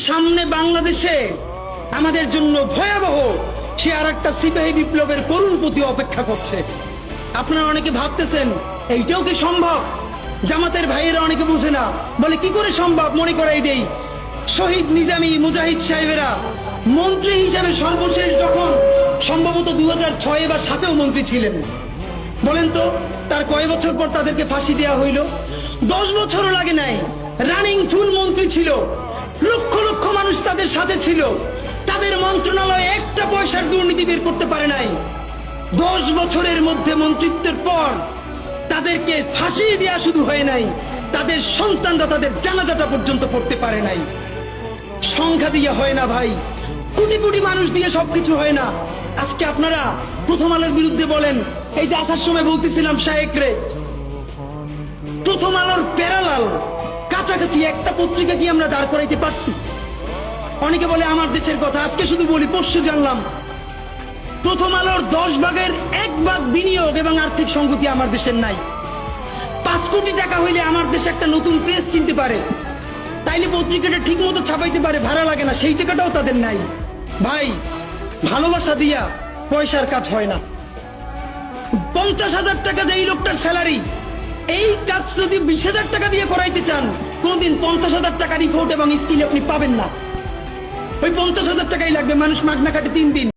সামনে বাংলাদেশে আমাদের জন্য ভয়াবহ সে আর একটা সিপাহী বিপ্লবের করুণপতি অপেক্ষা করছে। আপনারা অনেকে ভাবতেছেন এইটাও কি সম্ভব? জামাতের ভাইয়েরা অনেকে বুঝে না, বলে কি করে সম্ভব? মনে করাই দেই, শহীদ নিজামী মুজাহিদ সাহেবেরা মন্ত্রী হিসাবে সর্বশেষ যখন সম্ভবত 2006 বা 2007 মন্ত্রী ছিলেন, বলেন তো তার কয় বছর পর তাদেরকে ফাঁসি দেওয়া হইল? 10 বছরও লাগে নাই। রানিং ফুল মন্ত্রী ছিল, লক্ষ লক্ষ মানুষ তাদের সাথে ছিল, তাদের মন্ত্রণালয়ে একটা পয়সার দুর্নীতি বের করতে পারে নাই। 10 বছরের মধ্যে মন্ত্রিত্বের পর তাদেরকে ফাঁসি দেওয়া শুধু হয় নাই, তাদের সন্তানরা তাদের জানাজাটা পর্যন্ত পড়তে পারে নাই। সংখ্যা দিয়ে হয় না ভাই, কোটি কোটি মানুষ দিয়ে সবকিছু হয় না। আজকে আপনারা প্রথম আলোর বিরুদ্ধে বলেন, এই যে আসার সময় বলতেছিলাম শায়েকরে, প্রথম আলোর প্যারালাল কাছাকাছি একটা পত্রিকা কি আমরা দাঁড় করাইতে পারছি? অনেকে বলে আমার দেশের কথা, আজকে শুধু বলি পরশু জানলাম প্রথম আলোর 10 ভাগের 1 ভাগ বিনিয়োগ এবং আর্থিক সংগতি আমার দেশের নাই। 5 কোটি টাকা হইলে আমার দেশে একটা নতুন প্রেস কিনতে পারে, তাইলে পত্রিকাটা ঠিক মতো ছাপাইতে পারে, ভাড়া লাগে না, সেই টাকাটাও তাদের নাই। ভাই, ভালোবাসা দিয়া পয়সার কাজ হয় না। 50,000 টাকা যে এই লোকটার স্যালারি, এই কাজ যদি 20,000 টাকা দিয়ে করাইতে চান, কোনদিন 50,000 টাকা রিপোর্ট এবং স্কিল আপনি পাবেন না। ওই 50,000 টাকাই লাগবে, মানুষ মাগনা কাটে 3 দিন।